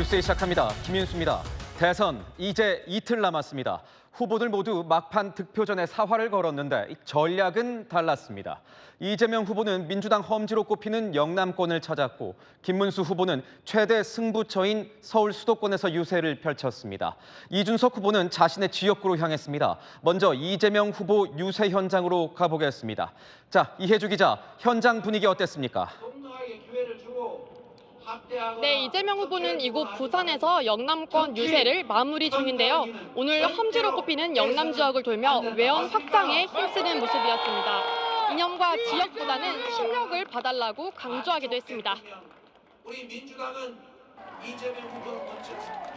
뉴스 시작합니다. 김윤수입니다. 대선 이제 이틀 남았습니다. 후보들 모두 막판 득표전에 사활을 걸었는데 전략은 달랐습니다. 이재명 후보는 민주당 험지로 꼽히는 영남권을 찾았고 김문수 후보는 최대 승부처인 서울 수도권에서 유세를 펼쳤습니다. 이준석 후보는 자신의 지역구로 향했습니다. 먼저 이재명 후보 유세 현장으로 가보겠습니다. 자, 이혜주 기자, 현장 분위기 어땠습니까? 네, 이재명 후보는 이곳 부산에서 영남권 유세를 마무리 중인데요. 오늘 험지로 꼽히는 영남 지역을 돌며 외연 확장에 힘쓰는 모습이었습니다. 이념과 지역보다는 실력을 봐달라고 강조하기도 했습니다.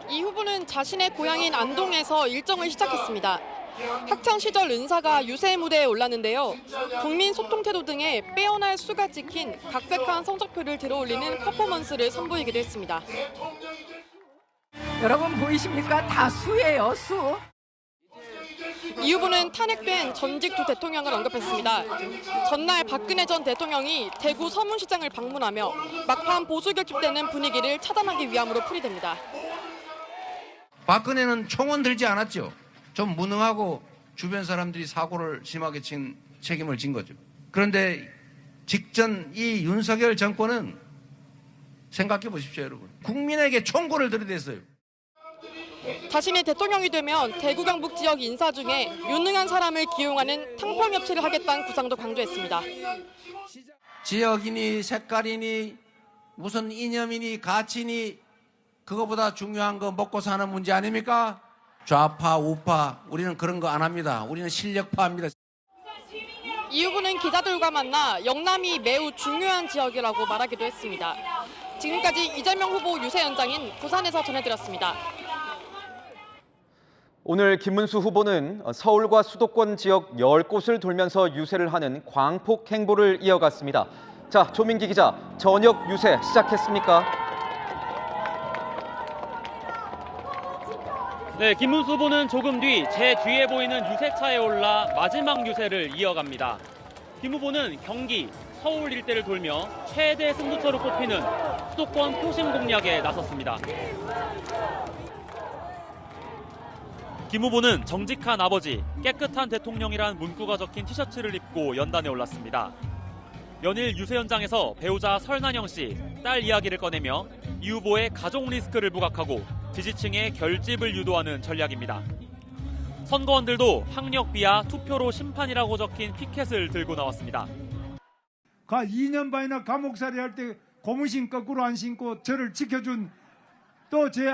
이 후보는 자신의 고향인 안동에서 일정을 시작했습니다. 학창시절 은사가 유세 무대에 올랐는데요. 국민 소통 태도 등에 빼어날 수가 찍힌 각색한 성적표를 들어올리는 퍼포먼스를 선보이기도 했습니다. 여러분 보이십니까? 다 수예요, 수. 이 후보는 탄핵된 전직 두 대통령을 언급했습니다. 전날 박근혜 전 대통령이 대구 서문시장을 방문하며 막판 보수 결집되는 분위기를 차단하기 위함으로 풀이됩니다. 박근혜는 총은 들지 않았죠. 좀 무능하고 주변 사람들이 사고를 심하게 친 책임을 진 거죠. 그런데 직전 이 윤석열 정권은 생각해 보십시오, 여러분. 국민에게 총구를 들이댔어요. 자신이 대통령이 되면 대구 경북 지역 인사 중에 유능한 사람을 기용하는 탕평협치를 하겠다는 구상도 강조했습니다. 지역이니 색깔이니 무슨 이념이니 가치니 그거보다 중요한 거 먹고 사는 문제 아닙니까? 좌파, 우파, 우리는 그런 거 안 합니다. 우리는 실력파입니다. 이 후보는 기자들과 만나 영남이 매우 중요한 지역이라고 말하기도 했습니다. 지금까지 이재명 후보 유세 현장인 부산에서 전해드렸습니다. 오늘 김문수 후보는 서울과 수도권 지역 10곳을 돌면서 유세를 하는 광폭 행보를 이어갔습니다. 자, 조민기 기자, 저녁 유세 시작했습니까? 네, 김문수 후보는 조금 뒤 제 뒤에 보이는 유세차에 올라 마지막 유세를 이어갑니다. 김 후보는 경기, 서울 일대를 돌며 최대 승부처로 꼽히는 수도권 표심 공략에 나섰습니다. 김 후보는 정직한 아버지, 깨끗한 대통령이란 문구가 적힌 티셔츠를 입고 연단에 올랐습니다. 연일 유세 현장에서 배우자 설난영 씨, 딸 이야기를 꺼내며 이 후보의 가족 리스크를 부각하고 지지층의 결집을 유도하는 전략입니다. 선거원들도 학력 비하 투표로 심판이라고 적힌 피켓을 들고 나왔습니다. 2년 반이나 감옥살이 할 때 고무신 거꾸로 안 신고 저를 지켜준, 또 제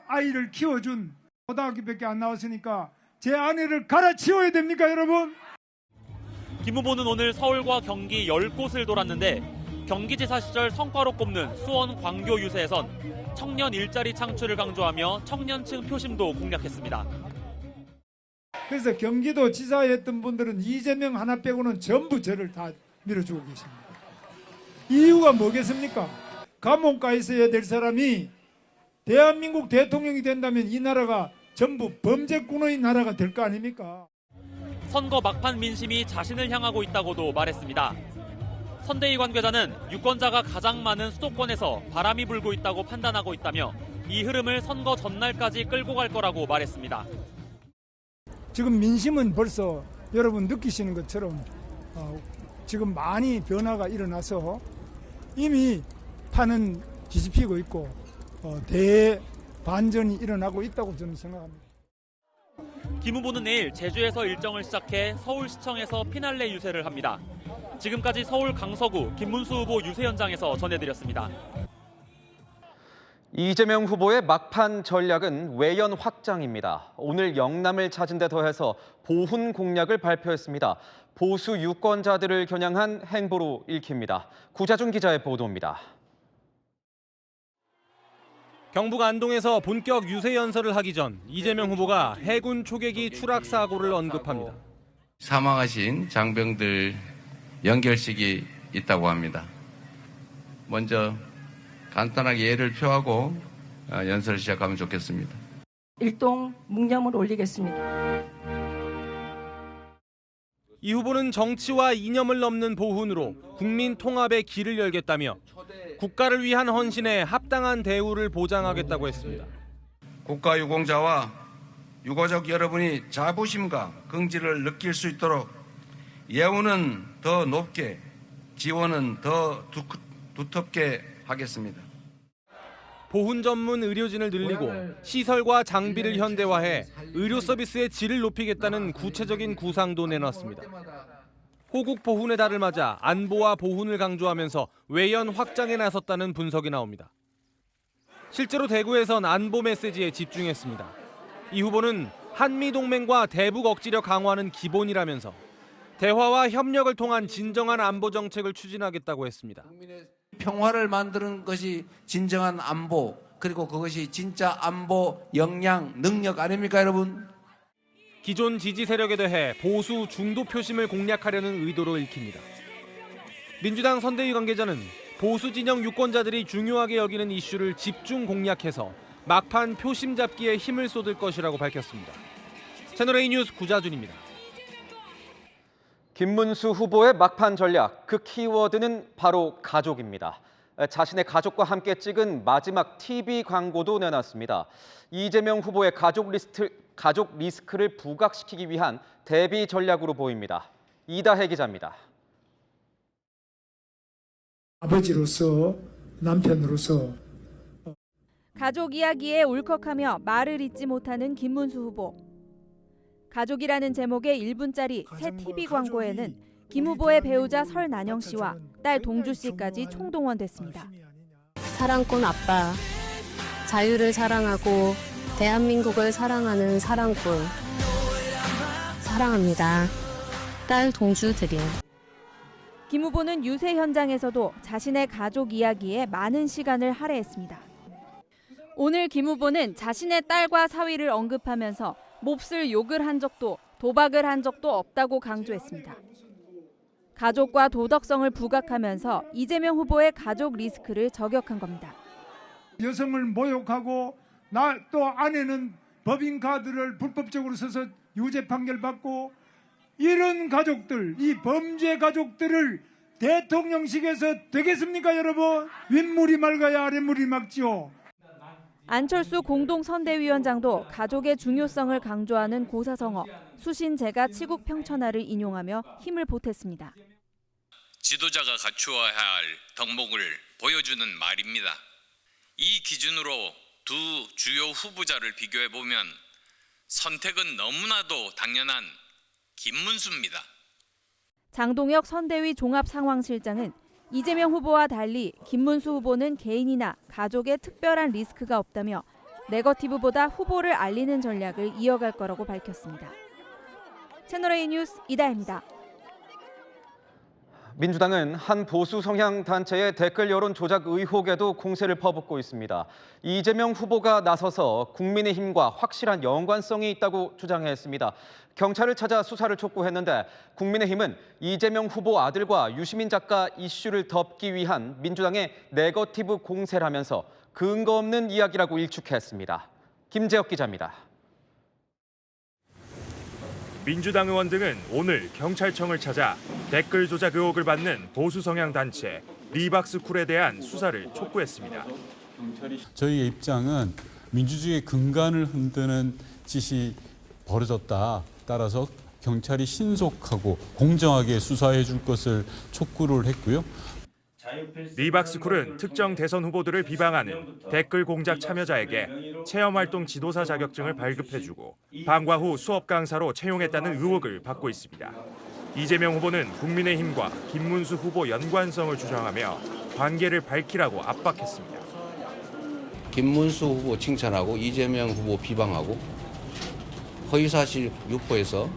아이를 키워준, 고등학교밖에 안 나왔으니까 제 아내를 갈아치워야 됩니까, 여러분? 김 후보는 오늘 서울과 경기 10곳을 돌았는데 경기지사 시절 성과로 꼽는 수원 광교 유세에선 청년 일자리 창출을 강조하며 청년층 표심도 공략했습니다. 그래서 경기도 지사에 했던 분들은 이재명 하나 빼고는 전부 저를 다 밀어주고 계십니다. 이유가 뭐겠습니까? 감옥 가 있어야 될 사람이 대한민국 대통령이 된다면 이 나라가 전부 범죄꾼의 나라가 될 거 아닙니까? 선거 막판 민심이 자신을 향하고 있다고도 말했습니다. 선대위 관계자는 유권자가 가장 많은 수도권에서 바람이 불고 있다고 판단하고 있다며 이 흐름을 선거 전날까지 끌고 갈 거라고 말했습니다. 지금 민심은 벌써 여러분 느끼시는 것처럼 지금 많이 변화가 일어나서 이미 판은 뒤집히고 있고 대반전이 일어나고 있다고 저는 생각합니다. 김 후보는 내일 제주에서 일정을 시작해 서울시청에서 피날레 유세를 합니다. 지금까지 서울 강서구 김문수 후보 유세 현장에서 전해드렸습니다. 이재명 후보의 막판 전략은 외연 확장입니다. 오늘 영남을 찾은 데 더해서 보훈 공약을 발표했습니다. 보수 유권자들을 겨냥한 행보로 읽힙니다. 구자준 기자의 보도입니다. 경북 안동에서 본격 유세 연설을 하기 전 이재명 후보가 해군 초계기 추락 사고를 언급합니다. 사망하신 장병들 연결식이 있다고 합니다. 먼저 간단하게 예를 표하고 연설을 시작하면 좋겠습니다. 일동 묵념을 올리겠습니다. 이 후보는 정치와 이념을 넘는 보훈으로 국민 통합의 길을 열겠다며 국가를 위한 헌신에 합당한 대우를 보장하겠다고 했습니다. 국가유공자와 유가족 여러분이 자부심과 긍지를 느낄 수 있도록 예우는 더 높게, 지원은 더 두텁게 하겠습니다. 보훈 전문 의료진을 늘리고 시설과 장비를 현대화해 의료 서비스의 질을 높이겠다는 구체적인 구상도 내놨습니다. 호국 보훈의 달을 맞아 안보와 보훈을 강조하면서 외연 확장에 나섰다는 분석이 나옵니다. 실제로 대구에선 안보 메시지에 집중했습니다. 이 후보는 한미동맹과 대북 억지력 강화는 기본이라면서 대화와 협력을 통한 진정한 안보 정책을 추진하겠다고 했습니다. 평화를 만드는 것이 진정한 안보, 그리고 그것이 진짜 안보 역량, 능력 아닙니까, 여러분? 기존 지지 세력에 대해 보수 중도 표심을 공략하려는 의도로 읽힙니다. 민주당 선대위 관계자는 보수 진영 유권자들이 중요하게 여기는 이슈를 집중 공략해서 막판 표심 잡기에 힘을 쏟을 것이라고 밝혔습니다. 채널A 뉴스 구자준입니다. 김문수 후보의 막판 전략, 그 키워드는 바로 가족입니다. 자신의 가족과 함께 찍은 마지막 TV 광고도 내놨습니다. 이재명 후보의 가족 리스크를 부각시키기 위한 대비 전략으로 보입니다. 이다혜 기자입니다. 아버지로서, 남편으로서 가족 이야기에 울컥하며 말을 잇지 못하는 김문수 후보. 가족이라는 제목의 1분짜리 새 TV 광고에는 김 후보의 배우자 설난영 씨와 딸 동주 씨까지 총동원됐습니다. 사랑꾼 아빠, 자유를 사랑하고 대한민국을 사랑하는 사랑꾼. 사랑합니다. 딸 동주 드림. 김 후보는 유세 현장에서도 자신의 가족 이야기에 많은 시간을 할애했습니다. 오늘 김 후보는 자신의 딸과 사위를 언급하면서 몹쓸 욕을 한 적도 도박을 한 적도 없다고 강조했습니다. 가족과 도덕성을 부각하면서 이재명 후보의 가족 리스크를 저격한 겁니다. 여성을 모욕하고 또 아내는 법인카드를 불법적으로 써서 유죄 판결 받고 이런 가족들, 이 범죄 가족들을 대통령실에서 되겠습니까, 여러분? 윗물이 맑아야 아랫물이 맑죠. 안철수 공동선대위원장도 가족의 중요성을 강조하는 고사성어, 수신제가 치국 평천하를 인용하며 힘을 보탰습니다. 지도자가 갖추어야 할 덕목을 보여주는 말입니다. 이 기준으로 두 주요 후보자를 비교해보면 선택은 너무나도 당연한 김문수입니다. 장동혁 선대위 종합상황실장은 이재명 후보와 달리 김문수 후보는 개인이나 가족에 특별한 리스크가 없다며 네거티브보다 후보를 알리는 전략을 이어갈 거라고 밝혔습니다. 채널A 뉴스 이다혜입니다. 민주당은 한 보수 성향 단체의 댓글 여론 조작 의혹에도 공세를 퍼붓고 있습니다. 이재명 후보가 나서서 국민의힘과 확실한 연관성이 있다고 주장했습니다. 경찰을 찾아 수사를 촉구했는데 국민의힘은 이재명 후보 아들과 유시민 작가 이슈를 덮기 위한 민주당의 네거티브 공세라면서 근거 없는 이야기라고 일축했습니다. 김재혁 기자입니다. 민주당 의원 등은 오늘 경찰청을 찾아 댓글 조작 의혹을 받는 보수 성향 단체 리박스쿨에 대한 수사를 촉구했습니다. 저희의 입장은 민주주의의 근간을 흔드는 짓이 벌어졌다. 따라서 경찰이 신속하고 공정하게 수사해 줄 것을 촉구를 했고요. 리박스쿨은 특정 대선 후보들을 비방하는 댓글 공작 참여자에게 체험활동 지도사 자격증을 발급해주고 방과 후 수업 강사로 채용했다는 의혹을 받고 있습니다. 이재명 후보는 국민의힘과 김문수 후보 연관성을 주장하며 관계를 밝히라고 압박했습니다. 김문수 후보 칭찬하고 이재명 후보 비방하고 허위사실 유포해서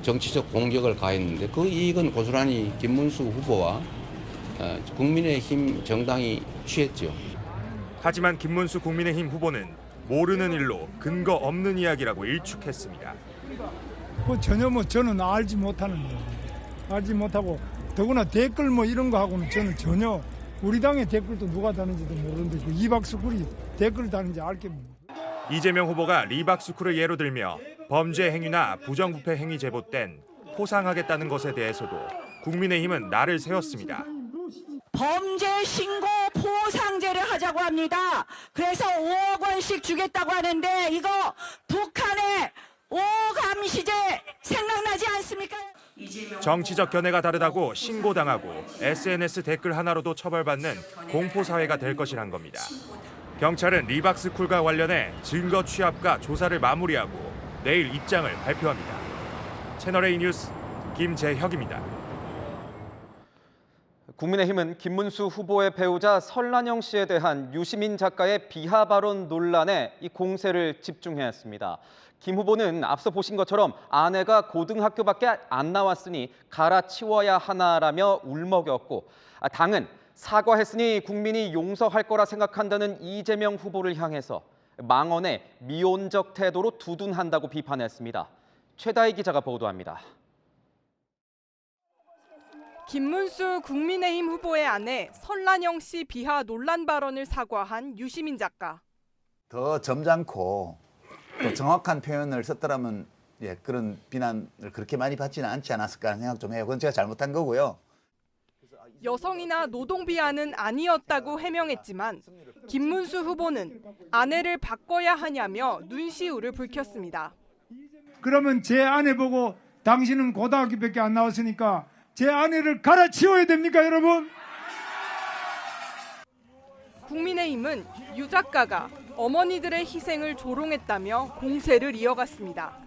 정치적 공격을 가했는데 그 이익은 고스란히 김문수 후보와 국민의힘 정당이 취했죠. 하지만 김문수 국민의힘 후보는 모르는 일로 근거 없는 이야기라고 일축했습니다. 전혀 저는 알지 못하는데, 알지 못하고 더구나 댓글 이런 거 하고는 저는 전혀 우리 당의 댓글도 누가 다는지도 모르는데 이박스쿨이 댓글 다는지 알게 뭡니다. 이재명 후보가 리박스쿨을 예로 들며 범죄 행위나 부정부패 행위 제보된 포상하겠다는 것에 대해서도 국민의힘은 날을 세웠습니다. 범죄 신고 포상제를 하자고 합니다. 그래서 5억 원씩 주겠다고 하는데 이거 북한의 오감시제 생각나지 않습니까? 정치적 견해가 다르다고 신고당하고 SNS 댓글 하나로도 처벌받는 공포사회가 될 것이란 겁니다. 경찰은 리박스쿨과 관련해 증거 취합과 조사를 마무리하고 내일 입장을 발표합니다. 채널A 뉴스 김재혁입니다. 국민의힘은 김문수 후보의 배우자 설란영 씨에 대한 유시민 작가의 비하 발언 논란에 이 공세를 집중했습니다. 김 후보는 앞서 보신 것처럼 아내가 고등학교밖에 안 나왔으니 갈아치워야 하나라며 울먹였고, 당은 사과했으니 국민이 용서할 거라 생각한다는 이재명 후보를 향해서 망언에 미온적 태도로 두둔한다고 비판했습니다. 최다희 기자가 보도합니다. 김문수 국민의힘 후보의 아내 설란영 씨 비하 논란 발언을 사과한 유시민 작가. 더 점잖고 또 정확한 표현을 썼더라면 그런 비난을 그렇게 많이 받지는 않지 않았을까 하는 생각 좀 해요. 그건 제가 잘못한 거고요. 여성이나 노동 비하는 아니었다고 해명했지만 김문수 후보는 아내를 바꿔야 하냐며 눈시울을 붉혔습니다. 그러면 제 아내 보고 당신은 고등학교밖에 안 나왔으니까 제 아내를 갈아치워야 됩니까, 여러분? 국민의힘은 유 작가가 어머니들의 희생을 조롱했다며 공세를 이어갔습니다.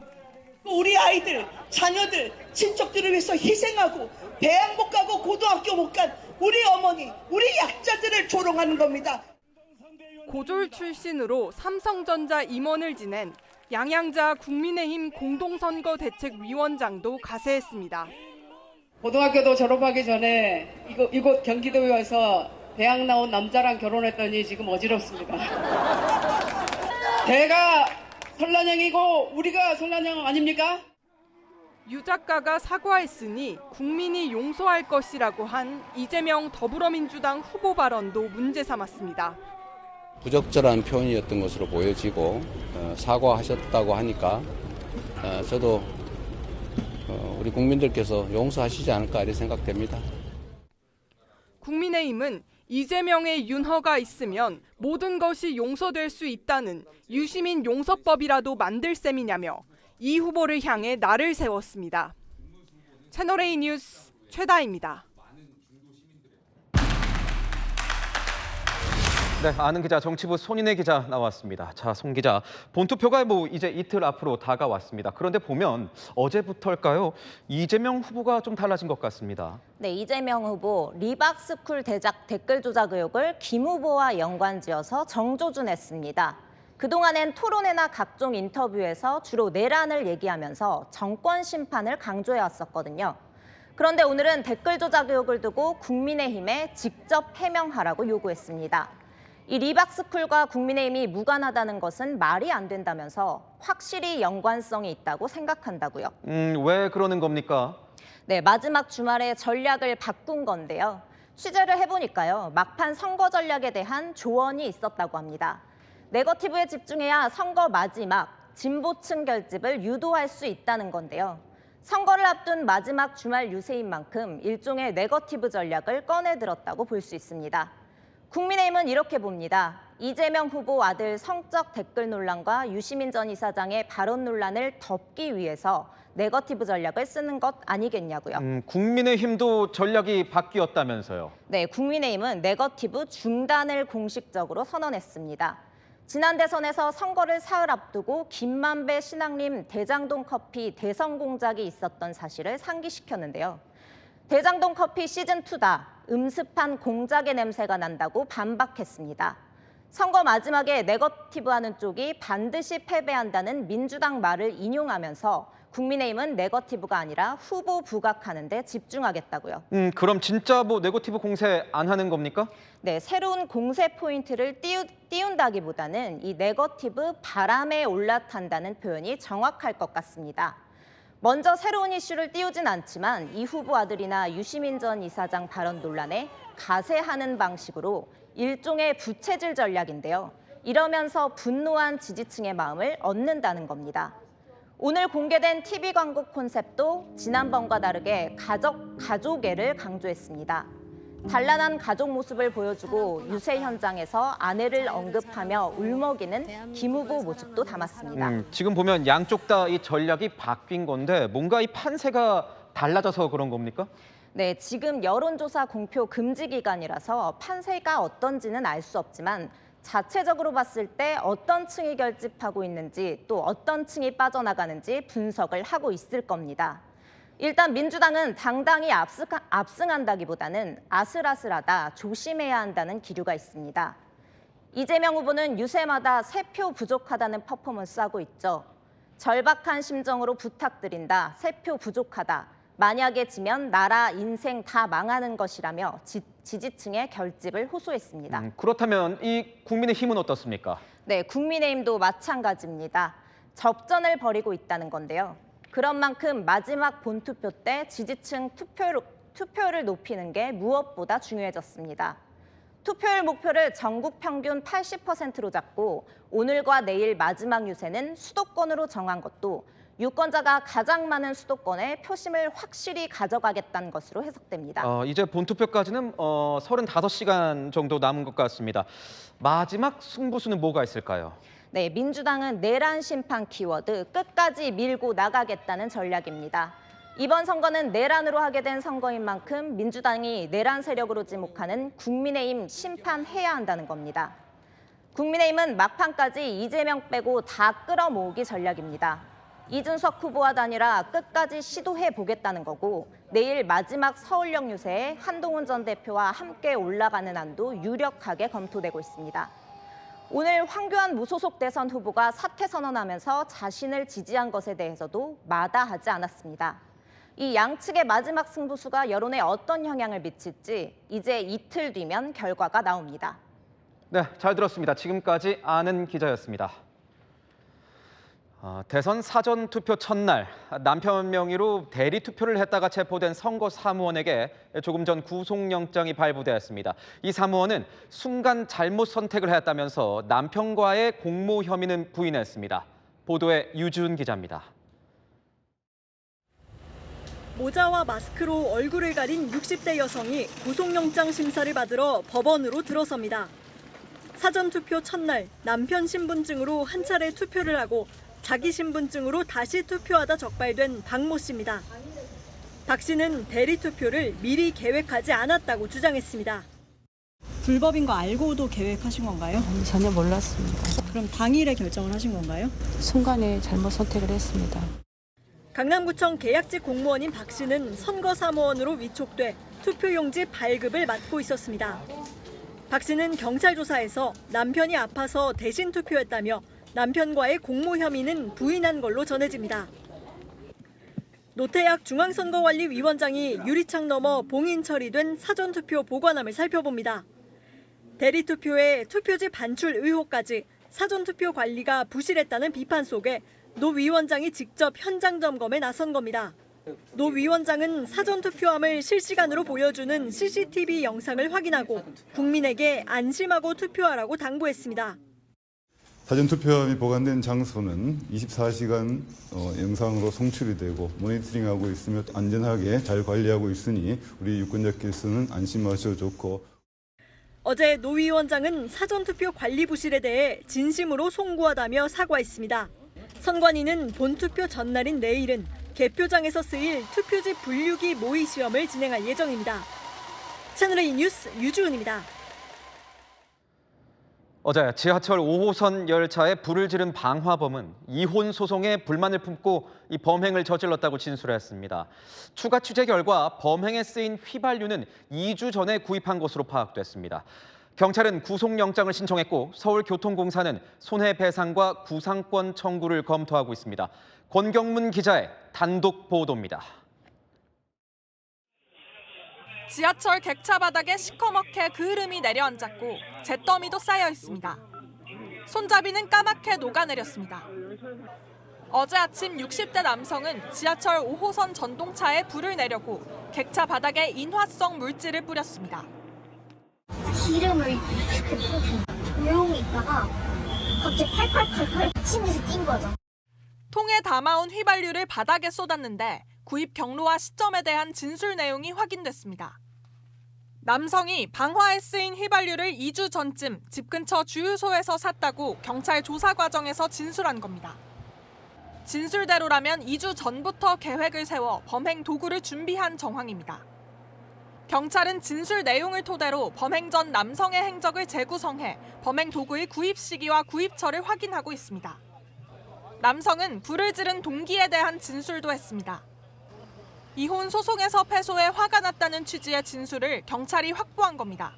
우리 아이들, 자녀들, 친척들을 위해서 희생하고 대학 못 가고 고등학교 못 간 우리 어머니, 우리 약자들을 조롱하는 겁니다. 고졸 출신으로 삼성전자 임원을 지낸 양양자 국민의힘 공동선거대책위원장도 가세했습니다. 고등학교도 졸업하기 전에 이곳 경기도에 와서 대학 나온 남자랑 결혼했더니 지금 어지럽습니다. 걔가 설란영이고 우리가 설란영 아닙니까? 유 작가가 사과했으니 국민이 용서할 것이라고 한 이재명 더불어민주당 후보 발언도 문제 삼았습니다. 부적절한 표현이었던 것으로 보여지고 사과하셨다고 하니까 저도 우리 국민들께서 용서하시지 않을까 이렇게 생각됩니다. 국민의힘은 이재명의 윤허가 있으면 모든 것이 용서될 수 있다는 유시민 용서법이라도 만들 셈이냐며 이 후보를 향해 날을 세웠습니다. 채널A 뉴스 최다희입니다. 네, 아는 기자 정치부 손인혜 기자 나왔습니다. 자, 송 기자, 본투표가 이제 이틀 앞으로 다가왔습니다. 그런데 보면 어제부터일까요? 이재명 후보가 좀 달라진 것 같습니다. 네, 이재명 후보 리박스쿨 댓글 조작 의혹을 김 후보와 연관지어서 정조준했습니다. 그동안엔 토론회나 각종 인터뷰에서 주로 내란을 얘기하면서 정권 심판을 강조해왔었거든요. 그런데 오늘은 댓글 조작 의혹을 두고 국민의힘에 직접 해명하라고 요구했습니다. 이 리박스쿨과 국민의힘이 무관하다는 것은 말이 안 된다면서 확실히 연관성이 있다고 생각한다고요. 왜 그러는 겁니까? 네, 마지막 주말에 전략을 바꾼 건데요. 취재를 해보니까요, 막판 선거 전략에 대한 조언이 있었다고 합니다. 네거티브에 집중해야 선거 마지막 진보층 결집을 유도할 수 있다는 건데요. 선거를 앞둔 마지막 주말 유세인 만큼 일종의 네거티브 전략을 꺼내들었다고 볼 수 있습니다. 국민의힘은 이렇게 봅니다. 이재명 후보 아들 성적 댓글 논란과 유시민 전 이사장의 발언 논란을 덮기 위해서 네거티브 전략을 쓰는 것 아니겠냐고요. 국민의힘도 전략이 바뀌었다면서요. 네, 국민의힘은 네거티브 중단을 공식적으로 선언했습니다. 지난 대선에서 선거를 사흘 앞두고 김만배 신앙림 대장동 커피 대선 공작이 있었던 사실을 상기시켰는데요. 대장동 커피 시즌2다. 음습한 공작의 냄새가 난다고 반박했습니다. 선거 마지막에 네거티브하는 쪽이 반드시 패배한다는 민주당 말을 인용하면서 국민의힘은 네거티브가 아니라 후보 부각하는 데 집중하겠다고요. 그럼 진짜 네거티브 공세 안 하는 겁니까? 네, 새로운 공세 포인트를 띄운다기보다는 이 네거티브 바람에 올라탄다는 표현이 정확할 것 같습니다. 먼저 새로운 이슈를 띄우진 않지만 이 후보 아들이나 유시민 전 이사장 발언 논란에 가세하는 방식으로 일종의 부채질 전략인데요. 이러면서 분노한 지지층의 마음을 얻는다는 겁니다. 오늘 공개된 TV 광고 콘셉트도 지난번과 다르게 가족애를 강조했습니다. 단란한 가족 모습을 보여주고 유세 현장에서 아내를 언급하며 울먹이는 김 후보 모습도 담았습니다. 지금 보면 양쪽 다 이 전략이 바뀐 건데 뭔가 이 판세가 달라져서 그런 겁니까? 네, 지금 여론조사 공표 금지 기간이라서 판세가 어떤지는 알 수 없지만 자체적으로 봤을 때 어떤 층이 결집하고 있는지 또 어떤 층이 빠져나가는지 분석을 하고 있을 겁니다. 일단 민주당은 당당히 압승한다기보다는 아슬아슬하다, 조심해야 한다는 기류가 있습니다. 이재명 후보는 유세마다 3표 부족하다는 퍼포먼스 하고 있죠. 절박한 심정으로 부탁드린다, 3표 부족하다. 만약에 지면 나라, 인생 다 망하는 것이라며 지지층의 결집을 호소했습니다. 그렇다면 이 국민의힘은 어떻습니까? 네, 국민의힘도 마찬가지입니다. 접전을 벌이고 있다는 건데요. 그런 만큼 마지막 본투표 때 지지층 투표율을 높이는 게 무엇보다 중요해졌습니다. 투표율 목표를 전국 평균 80%로 잡고 오늘과 내일 마지막 유세는 수도권으로 정한 것도 유권자가 가장 많은 수도권에 표심을 확실히 가져가겠다는 것으로 해석됩니다. 이제 본투표까지는 35시간 정도 남은 것 같습니다. 마지막 승부수는 뭐가 있을까요? 네, 민주당은 내란 심판 키워드 끝까지 밀고 나가겠다는 전략입니다. 이번 선거는 내란으로 하게 된 선거인 만큼 민주당이 내란 세력으로 지목하는 국민의힘 심판해야 한다는 겁니다. 국민의힘은 막판까지 이재명 빼고 다 끌어모으기 전략입니다. 이준석 후보와 단일화 끝까지 시도해보겠다는 거고 내일 마지막 서울역 유세에 한동훈 전 대표와 함께 올라가는 안도 유력하게 검토되고 있습니다. 오늘 황교안 무소속 대선 후보가 사퇴 선언하면서 자신을 지지한 것에 대해서도 마다하지 않았습니다. 이 양측의 마지막 승부수가 여론에 어떤 영향을 미칠지 이제 이틀 뒤면 결과가 나옵니다. 네, 잘 들었습니다. 지금까지 아는 기자였습니다. 대선 사전투표 첫날 남편 명의로 대리투표를 했다가 체포된 선거 사무원에게 조금 전 구속영장이 발부되었습니다. 이 사무원은 순간 잘못 선택을 했다면서 남편과의 공모 혐의는 부인했습니다. 보도에 유준 기자입니다. 모자와 마스크로 얼굴을 가린 60대 여성이 구속영장 심사를 받으러 법원으로 들어섭니다. 사전투표 첫날 남편 신분증으로 한 차례 투표를 하고 자기 신분증으로 다시 투표하다 적발된 박모 씨입니다. 박 씨는 대리투표를 미리 계획하지 않았다고 주장했습니다. 불법인 거 알고도 계획하신 건가요? 전혀 몰랐습니다. 그럼 당일에 결정을 하신 건가요? 순간에 잘못 선택을 했습니다. 강남구청 계약직 공무원인 박 씨는 선거사무원으로 위촉돼 투표용지 발급을 맡고 있었습니다. 박 씨는 경찰 조사에서 남편이 아파서 대신 투표했다며 남편과의 공모 혐의는 부인한 걸로 전해집니다. 노태학 중앙선거관리위원장이 유리창 너머 봉인 처리된 사전투표 보관함을 살펴봅니다. 대리투표에 투표지 반출 의혹까지 사전투표 관리가 부실했다는 비판 속에 노 위원장이 직접 현장 점검에 나선 겁니다. 노 위원장은 사전투표함을 실시간으로 보여주는 CCTV 영상을 확인하고 국민에게 안심하고 투표하라고 당부했습니다. 사전투표함이 보관된 장소는 24시간 영상으로 송출이 되고 모니터링하고 있으며 안전하게 잘 관리하고 있으니 우리 유권자께서는 안심하셔도 좋고. 어제 노 위원장은 사전투표 관리 부실에 대해 진심으로 송구하다며 사과했습니다. 선관위는 본투표 전날인 내일은 개표장에서 쓰일 투표지 분류기 모의 시험을 진행할 예정입니다. 채널A 뉴스 유주은입니다. 어제 지하철 5호선 열차에 불을 지른 방화범은 이혼 소송에 불만을 품고 이 범행을 저질렀다고 진술했습니다. 추가 취재 결과 범행에 쓰인 휘발유는 2주 전에 구입한 것으로 파악됐습니다. 경찰은 구속영장을 신청했고 서울교통공사는 손해배상과 구상권 청구를 검토하고 있습니다. 권경문 기자의 단독 보도입니다. 지하철 객차 바닥에 시커멓게 그을음이 내려앉았고 잿더미도 쌓여 있습니다. 손잡이는 까맣게 녹아내렸습니다. 어제 아침 60대 남성은 지하철 5호선 전동차에 불을 내려고 객차 바닥에 인화성 물질을 뿌렸습니다. 기름을 조용히 있다가 갑자기 칼칼칼칼 치면서 뛴 거죠. 통에 담아온 휘발유를 바닥에 쏟았는데 구입 경로와 시점에 대한 진술 내용이 확인됐습니다. 남성이 방화에 쓰인 휘발유를 2주 전쯤 집 근처 주유소에서 샀다고 경찰 조사 과정에서 진술한 겁니다. 진술대로라면 2주 전부터 계획을 세워 범행 도구를 준비한 정황입니다. 경찰은 진술 내용을 토대로 범행 전 남성의 행적을 재구성해 범행 도구의 구입 시기와 구입처를 확인하고 있습니다. 남성은 불을 지른 동기에 대한 진술도 했습니다. 이혼 소송에서 패소해 화가 났다는 취지의 진술을 경찰이 확보한 겁니다.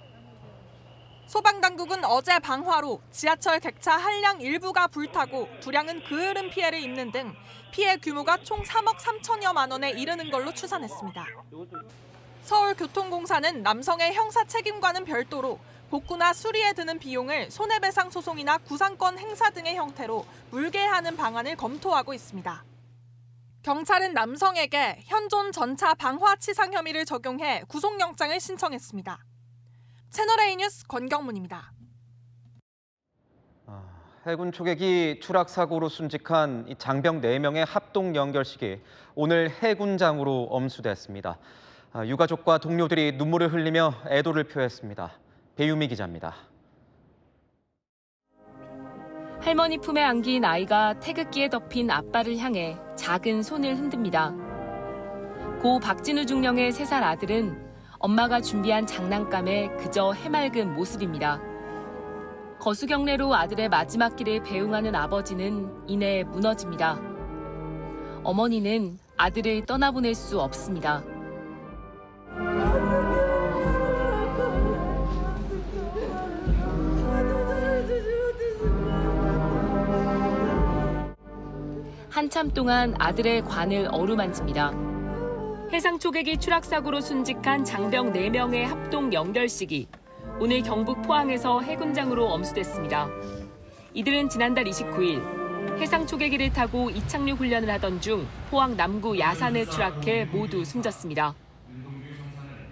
소방당국은 어제 방화로 지하철 객차 한량 일부가 불타고 두량은 그을음 피해를 입는 등 피해 규모가 총 3억 3천여만 원에 이르는 걸로 추산했습니다. 서울교통공사는 남성의 형사 책임과는 별도로 복구나 수리에 드는 비용을 손해배상 소송이나 구상권 행사 등의 형태로 물개하는 방안을 검토하고 있습니다. 경찰은 남성에게 현존 전차 방화치상 혐의를 적용해 구속영장을 신청했습니다. 채널A 뉴스 권경문입니다. 해군 초계기 추락 사고로 순직한 이 장병 4명의 합동 연결식이 오늘 해군장으로 엄수됐습니다. 유가족과 동료들이 눈물을 흘리며 애도를 표했습니다. 배유미 기자입니다. 할머니 품에 안긴 아이가 태극기에 덮인 아빠를 향해 작은 손을 흔듭니다. 고 박진우 중령의 3살 아들은 엄마가 준비한 장난감에 그저 해맑은 모습입니다. 거수경례로 아들의 마지막 길을 배웅하는 아버지는 이내 무너집니다. 어머니는 아들을 떠나보낼 수 없습니다. 한참 동안 아들의 관을 어루만집니다. 해상 초계기 추락 사고로 순직한 장병 4명의 합동 연결식이 오늘 경북 포항에서 해군장으로 엄수됐습니다. 이들은 지난달 29일 해상 초계기를 타고 이착륙 훈련을 하던 중 포항 남구 야산에 추락해 모두 숨졌습니다.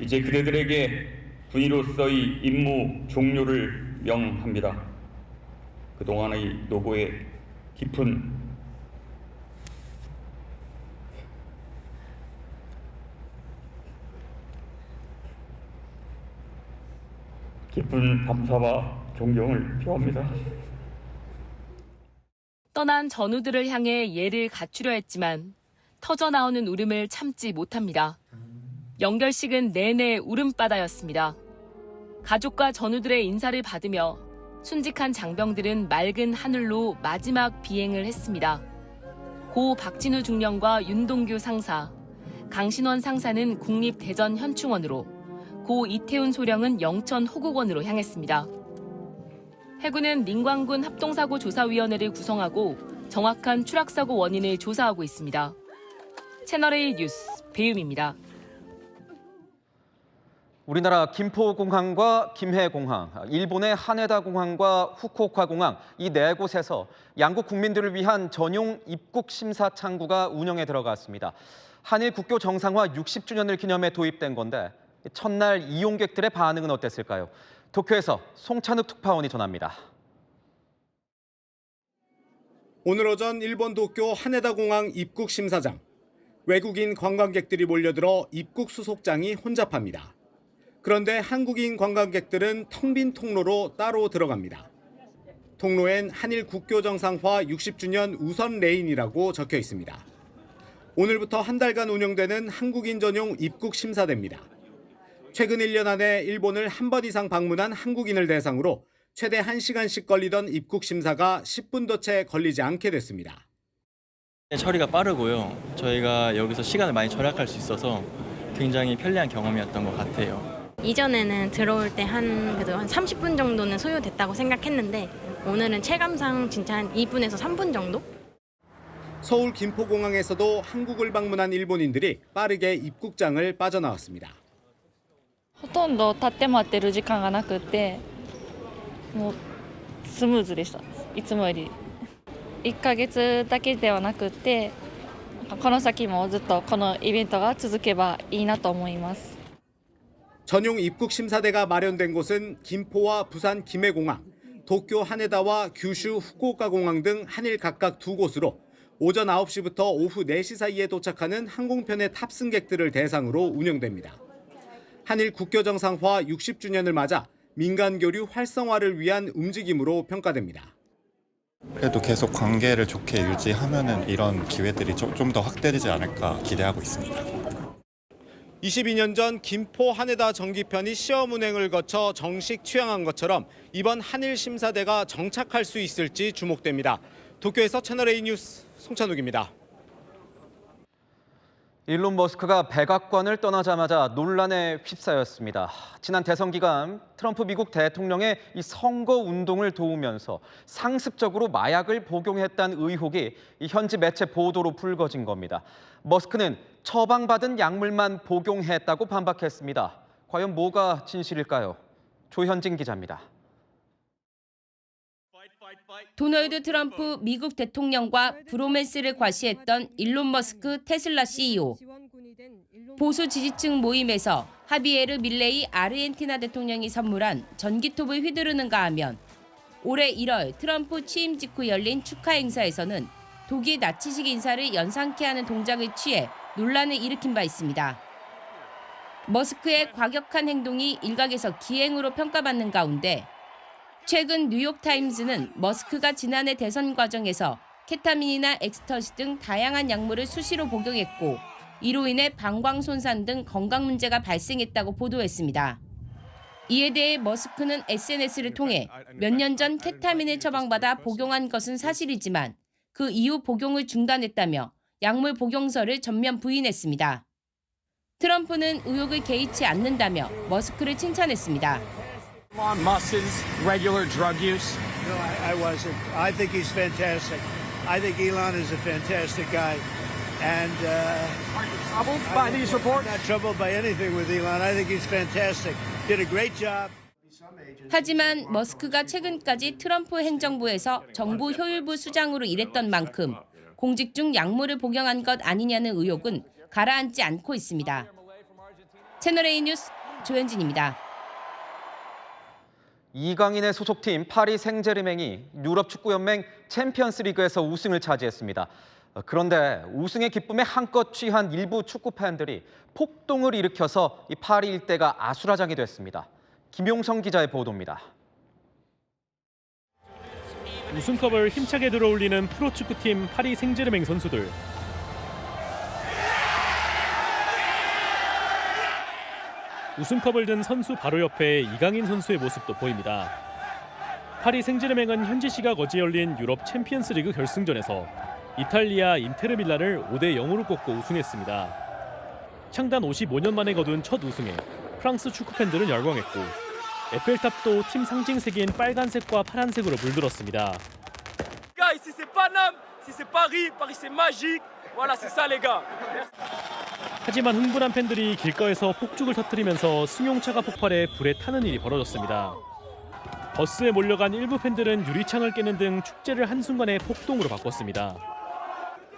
이제 그대들에게 군인으로서의 임무 종료를 명합니다. 그동안의 노고에 깊은 감사와 존경을 표합니다. 떠난 전우들을 향해 예를 갖추려 했지만 터져나오는 울음을 참지 못합니다. 연결식은 내내 울음바다였습니다. 가족과 전우들의 인사를 받으며 순직한 장병들은 맑은 하늘로 마지막 비행을 했습니다. 고 박진우 중령과 윤동규 상사, 강신원 상사는 국립대전현충원으로, 고 이태훈 소령은 영천 호국원으로 향했습니다. 해군은 민광군 합동사고조사위원회를 구성하고 정확한 추락사고 원인을 조사하고 있습니다. 채널A 뉴스 배유미입니다. 우리나라 김포공항과 김해공항, 일본의 하네다공항과 후쿠오카공항 이 4곳에서 양국 국민들을 위한 전용 입국 심사 창구가 운영에 들어갔습니다. 한일 국교 정상화 60주년을 기념해 도입된 건데 첫날 이용객들의 반응은 어땠을까요? 도쿄에서 송찬욱 특파원이 전합니다. 오늘 오전 일본 도쿄 하네다공항 입국 심사장. 외국인 관광객들이 몰려들어 입국 수속장이 혼잡합니다. 그런데 한국인 관광객들은 텅 빈 통로로 따로 들어갑니다. 통로엔 한일 국교 정상화 60주년 우선 레인이라고 적혀 있습니다. 오늘부터 한 달간 운영되는 한국인 전용 입국 심사대입니다. 최근 1년 안에 일본을 한 번 이상 방문한 한국인을 대상으로 최대 1시간씩 걸리던 입국 심사가 10분도 채 걸리지 않게 됐습니다. 처리가 빠르고요. 저희가 여기서 시간을 많이 절약할 수 있어서 굉장히 편리한 경험이었던 것 같아요. 이전에는 들어올 때 그래도 한 30분 정도는 소요됐다고 생각했는데 오늘은 체감상 진짜 한 2분에서 3분 정도? 서울 김포공항에서도 한국을 방문한 일본인들이 빠르게 입국장을 빠져나왔습니다. ほとんど立って待ってる時間がなくて、もうスムーズでした。いつもより1ヶ月だけではなくて、この先もずっとこのイベントが続けばいいなと思います。 전용 입국 심사대가 마련된 곳은 김포와 부산 김해공항, 도쿄 하네다와 규슈 후쿠오카 공항 등 한일 각각 2곳으로 오전 9시부터 오후 4시 사이에 도착하는 항공편의 탑승객들을 대상으로 운영됩니다. 한일 국교 정상화 60주년을 맞아 민간 교류 활성화를 위한 움직임으로 평가됩니다. 그래도 계속 관계를 좋게 유지하면은 이런 기회들이 좀 더 확대되지 않을까 기대하고 있습니다. 22년 전 김포 하네다 정기편이 시험 운행을 거쳐 정식 취항한 것처럼 이번 한일 심사대가 정착할 수 있을지 주목됩니다. 도쿄에서 채널A 뉴스 송찬욱입니다. 일론 머스크가 백악관을 떠나자마자 논란에 휩싸였습니다. 지난 대선 기간 트럼프 미국 대통령의 이 선거 운동을 도우면서 상습적으로 마약을 복용했다는 의혹이 현지 매체 보도로 불거진 겁니다. 머스크는 처방받은 약물만 복용했다고 반박했습니다. 과연 뭐가 진실일까요? 조현진 기자입니다. 도널드 트럼프 미국 대통령과 브로맨스를 과시했던 일론 머스크 테슬라 CEO. 보수 지지층 모임에서 하비에르 밀레이 아르헨티나 대통령이 선물한 전기톱을 휘두르는가 하면 올해 1월 트럼프 취임 직후 열린 축하 행사에서는 독일 나치식 인사를 연상케 하는 동작을 취해 논란을 일으킨 바 있습니다. 머스크의 과격한 행동이 일각에서 기행으로 평가받는 가운데 최근 뉴욕타임즈는 머스크가 지난해 대선 과정에서 케타민이나 엑스터시 등 다양한 약물을 수시로 복용했고 이로 인해 방광 손상 등 건강 문제가 발생했다고 보도했습니다. 이에 대해 머스크는 SNS를 통해 몇 년 전 케타민을 처방받아 복용한 것은 사실이지만 그 이후 복용을 중단했다며 약물 복용설을 전면 부인했습니다. 트럼프는 의혹을 개의치 않는다며 머스크를 칭찬했습니다. Elon Musk's regular drug use? No, I wasn't. I think he's fantastic. I think Elon is a fantastic guy. And are you troubled by these reports? I'm not troubled by anything with Elon. I think he's fantastic. Did a great job. 하지만 머스크가 최근까지 트럼프 행정부에서 정부 효율부 수장으로 일했던 만큼 공직 중 약물을 복용한 것 아니냐는 의혹은 가라앉지 않고 있습니다. 채널A 뉴스 조현진입니다. 이강인의 소속팀 파리 생제르맹이 유럽 축구연맹 챔피언스리그에서 우승을 차지했습니다. 그런데 우승의 기쁨에 한껏 취한 일부 축구 팬들이 폭동을 일으켜서 이 파리 일대가 아수라장이 됐습니다. 김용성 기자의 보도입니다. 우승컵을 힘차게 들어올리는 프로축구팀 파리 생제르맹 선수들. 우승컵을 든 선수 바로 옆에 이강인 선수의 모습도 보입니다. 파리 생제르맹은 현지 시각 어제 열린 유럽 챔피언스리그 결승전에서 이탈리아 인테르 밀란을 5대0으로 꺾고 우승했습니다. 창단 55년 만에 거둔 첫 우승에 프랑스 축구 팬들은 열광했고 에펠탑도 팀 상징색인 빨간색과 파란색으로 물들었습니다. Guys, si c'est pas Nam, si c'est Paris, Paris c'est magique. Voilà, c'est ça les gars. 하지만 흥분한 팬들이 길가에서 폭죽을 터뜨리면서 승용차가 폭발해 불에 타는 일이 벌어졌습니다. 버스에 몰려간 일부 팬들은 유리창을 깨는 등 축제를 한순간에 폭동으로 바꿨습니다.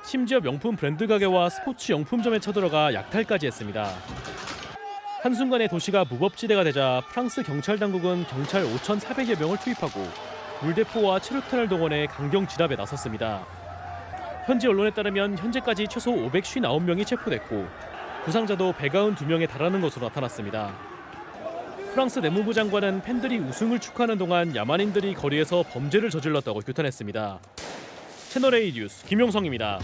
심지어 명품 브랜드 가게와 스포츠 용품점에 쳐들어가 약탈까지 했습니다. 한순간에 도시가 무법지대가 되자 프랑스 경찰 당국은 경찰 5,400여 명을 투입하고 물대포와 체류탄을 동원해 강경 진압에 나섰습니다. 현지 언론에 따르면 현재까지 최소 559명이 체포됐고 부상자도 192명에 달하는 것으로 나타났습니다. 프랑스 내무부 장관은 팬들이 우승을 축하하는 동안 야만인들이 거리에서 범죄를 저질렀다고 규탄했습니다. 채널A 뉴스 김용성입니다.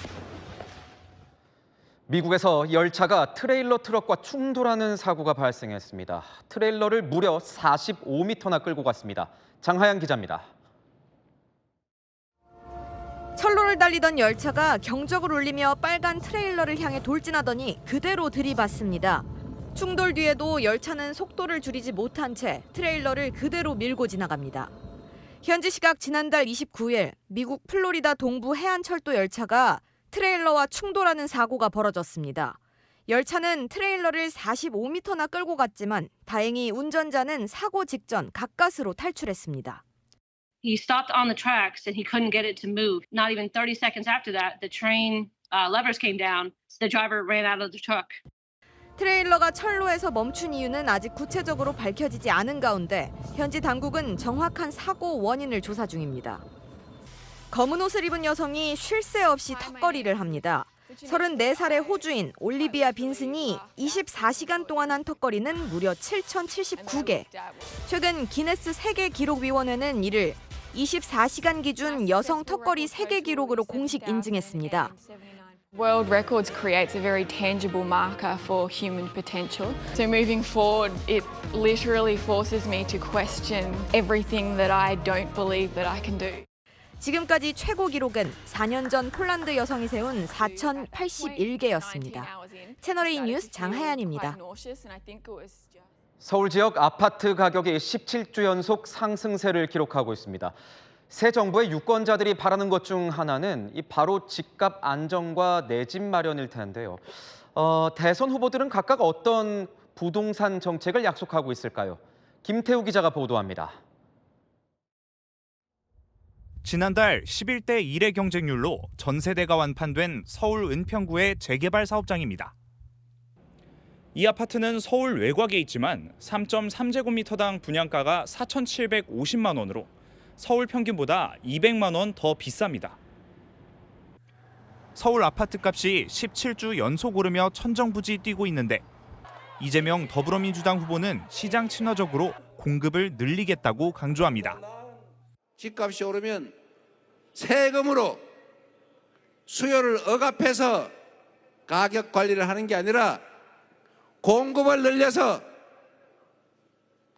미국에서 열차가 트레일러 트럭과 충돌하는 사고가 발생했습니다. 트레일러를 무려 45m나 끌고 갔습니다. 장하양 기자입니다. 철로를 달리던 열차가 경적을 울리며 빨간 트레일러를 향해 돌진하더니 그대로 들이받습니다. 충돌 뒤에도 열차는 속도를 줄이지 못한 채 트레일러를 그대로 밀고 지나갑니다. 현지 시각 지난달 29일 미국 플로리다 동부 해안철도 열차가 트레일러와 충돌하는 사고가 벌어졌습니다. 열차는 트레일러를 45m나 끌고 갔지만 다행히 운전자는 사고 직전 가까스로 탈출했습니다. He stopped on the tracks and he couldn't get it to move. Not even 30 seconds after that, the train levers came down. The driver ran out of the truck. 트레일러가 철로에서 멈춘 이유는 아직 구체적으로 밝혀지지 않은 가운데 현지 당국은 정확한 사고 원인을 조사 중입니다. 검은 옷을 입은 여성이 쉴 새 없이 턱걸이를 합니다. 34살의 호주인 올리비아 빈슨이 24시간 동안 한 턱걸이는 무려 7,079개. 최근 기네스 세계기록위원회는 이를 24시간 기준 여성 턱걸이 세계 기록으로 공식 인증했습니다. World Records creates a very tangible marker for human potential. So moving forward, it literally forces me to question everything that I don't believe that I can do. 지금까지 최고 기록은 4년 전 폴란드 여성이 세운 4,081개였습니다. 채널A 뉴스 장하연입니다. 서울 지역 아파트 가격이 17주 연속 상승세를 기록하고 있습니다. 새 정부의 유권자들이 바라는 것 중 하나는 바로 집값 안정과 내 집 마련일 텐데요. 대선 후보들은 각각 어떤 부동산 정책을 약속하고 있을까요? 김태우 기자가 보도합니다. 지난달 11대 1의 경쟁률로 전 세대가 완판된 서울 은평구의 재개발 사업장입니다. 이 아파트는 서울 외곽에 있지만 3.3제곱미터당 분양가가 4,750만 원으로 서울 평균보다 200만 원 더 비쌉니다. 서울 아파트값이 17주 연속 오르며 천정부지 뛰고 있는데 이재명 더불어민주당 후보는 시장 친화적으로 공급을 늘리겠다고 강조합니다. 집값이 오르면 세금으로 수요를 억압해서 가격 관리를 하는 게 아니라 공급을 늘려서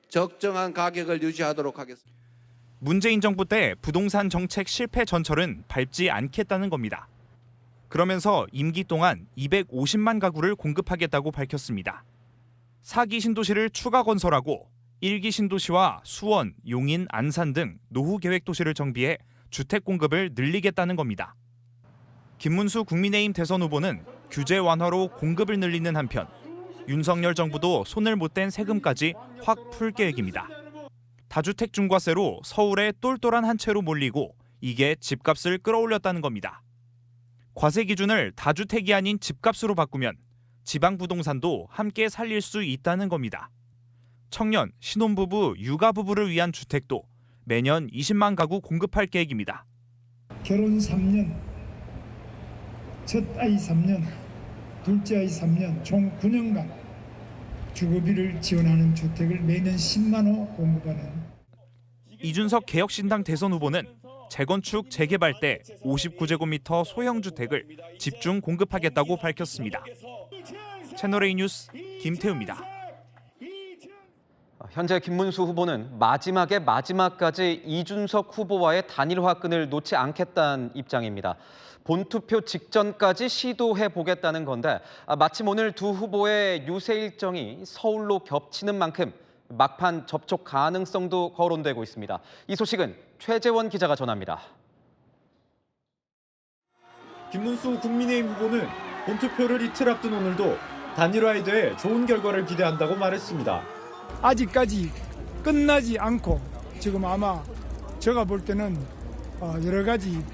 적정한 가격을 유지하도록 하겠습니다. 문재인 정부 때 부동산 정책 실패 전철은 밟지 않겠다는 겁니다. 그러면서 임기 동안 250만 가구를 공급하겠다고 밝혔습니다. 4기 신도시를 추가 건설하고 1기 신도시와 수원, 용인, 안산 등 노후 계획 도시를 정비해 주택 공급을 늘리겠다는 겁니다. 김문수 국민의힘 대선 후보는 규제 완화로 공급을 늘리는 한편 윤석열 정부도 손을 못 댄 세금까지 확 풀 계획입니다. 다주택 중과세로 서울에 똘똘한 한 채로 몰리고 이게 집값을 끌어올렸다는 겁니다. 과세 기준을 다주택이 아닌 집값으로 바꾸면 지방 부동산도 함께 살릴 수 있다는 겁니다. 청년, 신혼부부, 육아부부를 위한 주택도 매년 20만 가구 공급할 계획입니다. 결혼 3년, 첫 아이 3년, 둘째 아이 3년, 총 9년간 주거비를 지원하는 주택을 매년 10만 호 공급하는. 이준석 개혁신당 대선 후보는 재건축, 재개발 때 59제곱미터 소형 주택을 집중 공급하겠다고 밝혔습니다. 채널A 뉴스 김태우입니다. 현재 김문수 후보는 마지막에 마지막까지 이준석 후보와의 단일화 끈을 놓지 않겠다는 입장입니다. 본투표 직전까지 시도해 보겠다는 건데 마침 오늘 두 후보의 유세 일정이 서울로 겹치는 만큼 막판 접촉 가능성도 거론되고 있습니다. 이 소식은 최재원 기자가 전합니다. 김문수 국민의힘 후보는 본투표를 이틀 앞둔 오늘도 단일화에 대해 좋은 결과를 기대한다고 말했습니다. 아직까지 끝나지 않고 지금 아마 제가 볼 때는 여러 가지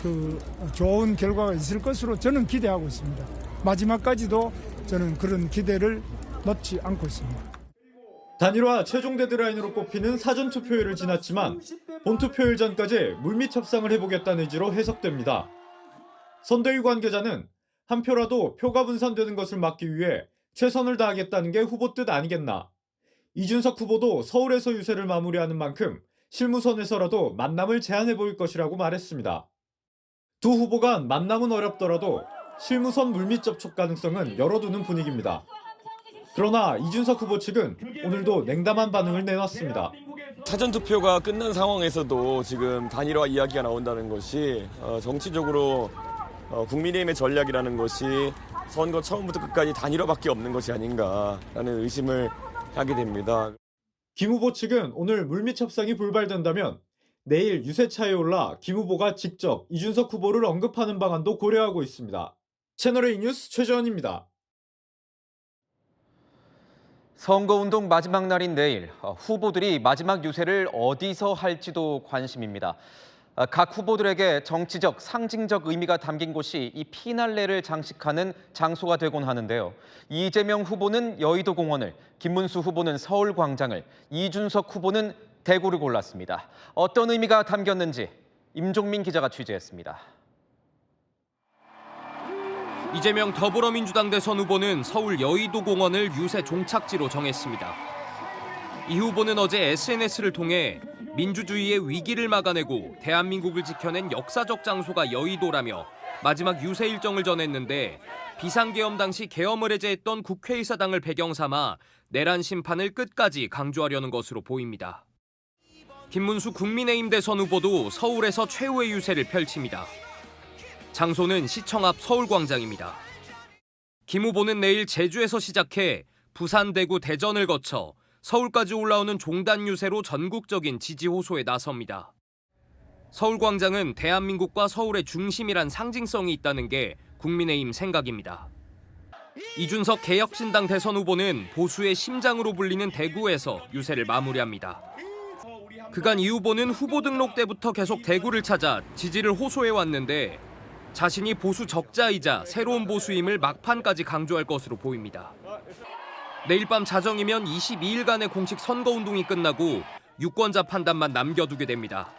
좋은 결과가 있을 것으로 저는 기대하고 있습니다. 마지막까지도 저는 그런 기대를 놓지 않고 있습니다. 단일화 최종 데드라인으로 꼽히는 사전투표일을 지났지만 본투표일 전까지 물밑 협상을 해보겠다는 의지로 해석됩니다. 선대위 관계자는 한 표라도 표가 분산되는 것을 막기 위해 최선을 다하겠다는 게 후보 뜻 아니겠나. 이준석 후보도 서울에서 유세를 마무리하는 만큼 실무선에서라도 만남을 제안해 보일 것이라고 말했습니다. 두 후보 간 만남은 어렵더라도 실무선 물밑 접촉 가능성은 열어두는 분위기입니다. 그러나 이준석 후보 측은 오늘도 냉담한 반응을 내놨습니다. 사전투표가 끝난 상황에서도 지금 단일화 이야기가 나온다는 것이 정치적으로 국민의힘의 전략이라는 것이 선거 처음부터 끝까지 단일화밖에 없는 것이 아닌가라는 의심을 하게 됩니다. 김 후보 측은 오늘 물밑 협상이 불발된다면 내일 유세차에 올라 김 후보가 직접 이준석 후보를 언급하는 방안도 고려하고 있습니다. 채널A 뉴스 최재원입니다. 선거운동 마지막 날인 내일 후보들이 마지막 유세를 어디서 할지도 관심입니다. 각 후보들에게 정치적, 상징적 의미가 담긴 곳이 이 피날레를 장식하는 장소가 되곤 하는데요. 이재명 후보는 여의도 공원을, 김문수 후보는 서울광장을, 이준석 후보는 대구를 골랐습니다. 어떤 의미가 담겼는지 임종민 기자가 취재했습니다. 이재명 더불어민주당 대선 후보는 서울 여의도공원을 유세 종착지로 정했습니다. 이 후보는 어제 SNS를 통해 민주주의의 위기를 막아내고 대한민국을 지켜낸 역사적 장소가 여의도라며 마지막 유세 일정을 전했는데 비상계엄 당시 계엄을 해제했던 국회의사당을 배경 삼아 내란 심판을 끝까지 강조하려는 것으로 보입니다. 김문수 국민의힘 대선 후보도 서울에서 최후의 유세를 펼칩니다. 장소는 시청 앞 서울광장입니다. 김 후보는 내일 제주에서 시작해 부산, 대구, 대전을 거쳐 서울까지 올라오는 종단 유세로 전국적인 지지 호소에 나섭니다. 서울광장은 대한민국과 서울의 중심이란 상징성이 있다는 게 국민의힘 생각입니다. 이준석 개혁신당 대선 후보는 보수의 심장으로 불리는 대구에서 유세를 마무리합니다. 그간 이 후보는 후보 등록 때부터 계속 대구를 찾아 지지를 호소해왔는데 자신이 보수 적자이자 새로운 보수임을 막판까지 강조할 것으로 보입니다. 내일 밤 자정이면 22일간의 공식 선거운동이 끝나고 유권자 판단만 남겨두게 됩니다.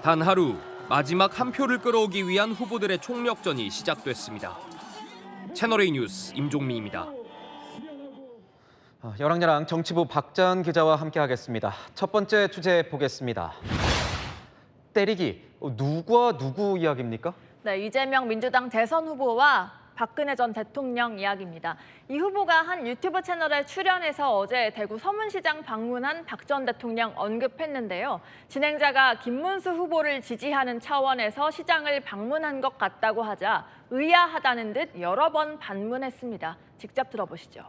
단 하루, 마지막 한 표를 끌어오기 위한 후보들의 총력전이 시작됐습니다. 채널A 뉴스 임종민입니다. 열왕여랑 정치부 박자은 기자와 함께하겠습니다. 첫 번째 주제 보겠습니다. 때리기, 누구와 누구 이야기입니까? 네, 이재명 민주당 대선 후보와 박근혜 전 대통령 이야기입니다. 이 후보가 한 유튜브 채널에 출연해서 어제 대구 서문시장 방문한 박 전 대통령 언급했는데요. 진행자가 김문수 후보를 지지하는 차원에서 시장을 방문한 것 같다고 하자 의아하다는 듯 여러 번 반문했습니다. 직접 들어보시죠.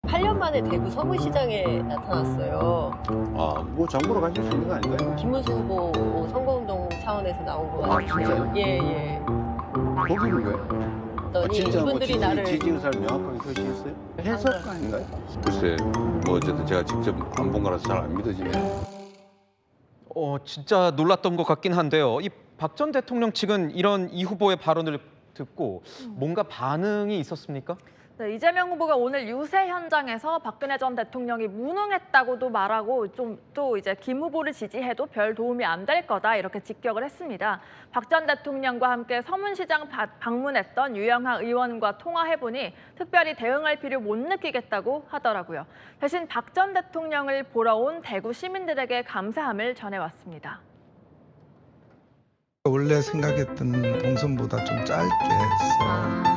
8년 만에 대구 서문시장에 나타났어요. 뭐 정부로 가실 수 있는 거 아닌가요? 김문수 후보 선거운동 차원에서 나온 거 같아요. 예. 거기는 왜? 진짜 이분들이 나를 지지 의사를 명확하게 표시했어요? 해석 아닌가요? 글쎄, 뭐 어쨌든 제가 직접 안 본 거라서 잘 안 믿어지네요. 진짜 놀랐던 것 같긴 한데요. 이 박 전 대통령 측은 이런 이 후보의 발언을 듣고 뭔가 반응이 있었습니까? 네, 이재명 후보가 오늘 유세 현장에서 박근혜 전 대통령이 무능했다고도 말하고 또 이제 김 후보를 지지해도 별 도움이 안 될 거다 이렇게 직격을 했습니다. 박 전 대통령과 함께 서문시장 방문했던 유영하 의원과 통화해보니 특별히 대응할 필요 못 느끼겠다고 하더라고요. 대신 박 전 대통령을 보러 온 대구 시민들에게 감사함을 전해왔습니다. 원래 생각했던 동선보다 좀 짧게 했어.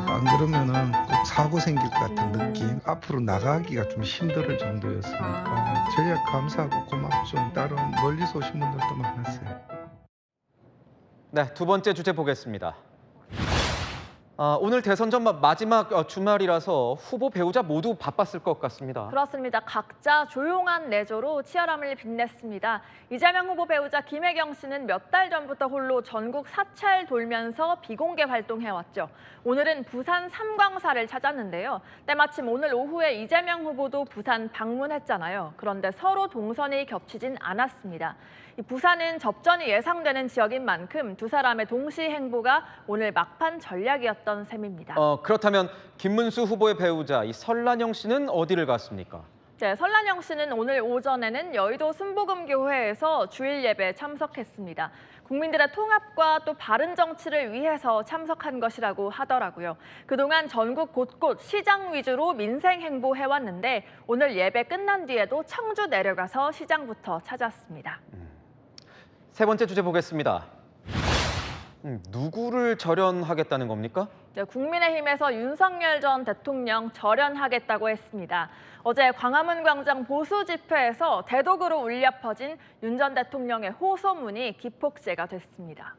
안 그러면은 꼭 사고 생길 것 같은 느낌. 앞으로 나가기가 좀 힘들 정도였으니까 저희가 감사하고 고맙죠. 따로 멀리서 오신 분들도 많았어요. 네, 두 번째 주제 보겠습니다. 오늘 대선 전반 마지막 주말이라서 후보 배우자 모두 바빴을 것 같습니다. 그렇습니다. 각자 조용한 내조로 치열함을 빛냈습니다. 이재명 후보 배우자 김혜경 씨는 몇 달 전부터 홀로 전국 사찰 돌면서 비공개 활동해왔죠. 오늘은 부산 삼광사를 찾았는데요. 때마침 오늘 오후에 이재명 후보도 부산 방문했잖아요. 그런데 서로 동선이 겹치진 않았습니다. 이 부산은 접전이 예상되는 지역인 만큼 두 사람의 동시 행보가 오늘 막판 전략이었던 셈입니다. 그렇다면 김문수 후보의 배우자 이 설란영 씨는 어디를 갔습니까? 네, 설란영 씨는 오늘 오전에는 여의도 순복음교회에서 주일 예배에 참석했습니다. 국민들의 통합과 또 바른 정치를 위해서 참석한 것이라고 하더라고요. 그동안 전국 곳곳 시장 위주로 민생 행보해왔는데 오늘 예배 끝난 뒤에도 청주 내려가서 시장부터 찾았습니다. 세 번째 주제 보겠습니다. 누구를 절연하겠다는 겁니까? 네, 국민의힘에서 윤석열 전 대통령 절연하겠다고 했습니다. 어제 광화문 광장 보수 집회에서 대독으로 울려 퍼진 윤 전 대통령의 호소문이 기폭제가 됐습니다.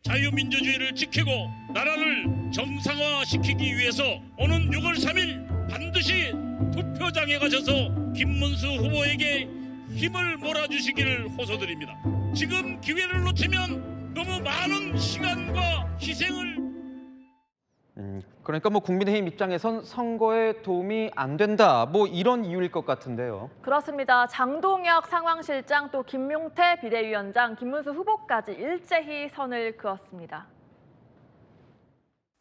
자유민주주의를 지키고 나라를 정상화시키기 위해서 오는 6월 3일 반드시 투표장에 가셔서 김문수 후보에게 힘을 몰아주시기를 호소드립니다. 지금 기회를 놓치면 너무 많은 시간과 희생을 그러니까 국민의힘 입장에선 선거에 도움이 안 된다 이런 이유일 것 같은데요. 그렇습니다. 장동혁 상황실장 또 김용태 비대위원장, 김문수 후보까지 일제히 선을 그었습니다.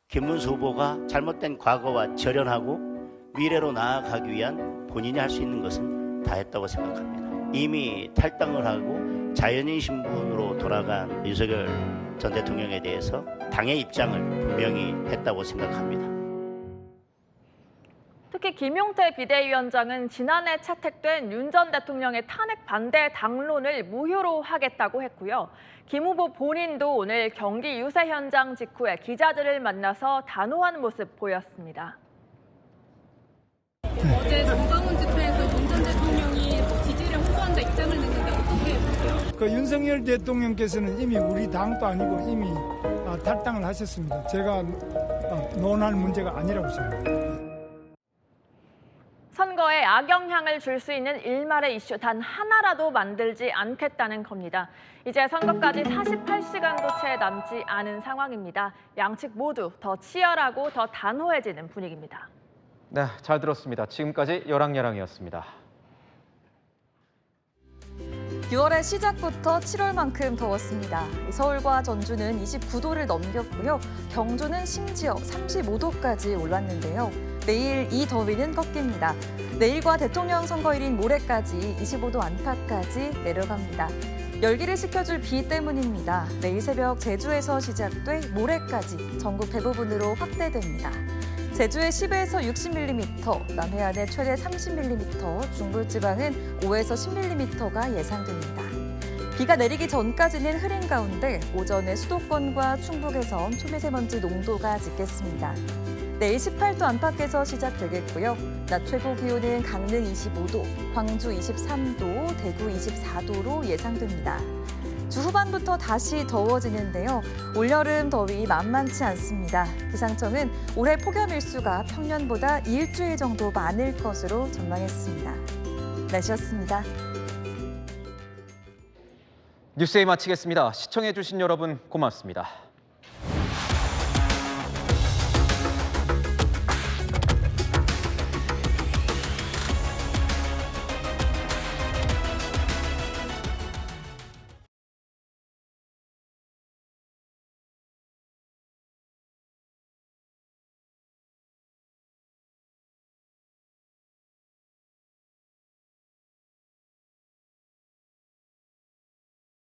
김문수 후보가 잘못된 과거와 절연하고 미래로 나아가기 위한 본인이 할 수 있는 것은 다 했다고 생각합니다. 이미 탈당을 하고 자연인 신분으로 돌아간 윤석열 전 대통령에 대해서 당의 입장을 분명히 했다고 생각합니다. 특히 김용태 비대위원장은 지난해 채택된 윤 전 대통령의 탄핵 반대 당론을 무효로 하겠다고 했고요. 김 후보 본인도 오늘 경기 유세 현장 직후에 기자들을 만나서 단호한 모습 보였습니다. 어제 정광훈 집회에서 윤 전 대통령이 지지를 호소한다 입장을 냈는데 어떻게 보세요? 그 윤석열 대통령께서는 이미 우리 당도 아니고 이미 탈당을 하셨습니다. 제가 논할 문제가 아니라고 생각합니다. 선거에 악영향을 줄 수 있는 일말의 이슈 단 하나라도 만들지 않겠다는 겁니다. 이제 선거까지 48시간도 채 남지 않은 상황입니다. 양측 모두 더 치열하고 더 단호해지는 분위기입니다. 네, 잘 들었습니다. 지금까지 열왕열왕이었습니다. 6월의 시작부터 7월만큼 더웠습니다. 서울과 전주는 29도를 넘겼고요. 경주는 심지어 35도까지 올랐는데요. 내일 이 더위는 꺾입니다. 내일과 대통령 선거일인 모레까지 25도 안팎까지 내려갑니다. 열기를 식혀줄 비 때문입니다. 내일 새벽 제주에서 시작돼 모레까지 전국 대부분으로 확대됩니다. 제주에 10에서 60mm, 남해안에 최대 30mm, 중부지방은 5에서 10mm가 예상됩니다. 비가 내리기 전까지는 흐린 가운데 오전에 수도권과 충북에선 초미세먼지 농도가 짙겠습니다. 내일 18도 안팎에서 시작되겠고요. 낮 최고 기온은 강릉 25도, 광주 23도, 대구 24도로 예상됩니다. 주 후반부터 다시 더워지는데요. 올여름 더위 만만치 않습니다. 기상청은 올해 폭염 일수가 평년보다 일주일 정도 많을 것으로 전망했습니다. 날씨였습니다. 뉴스에 마치겠습니다. 시청해주신 여러분 고맙습니다.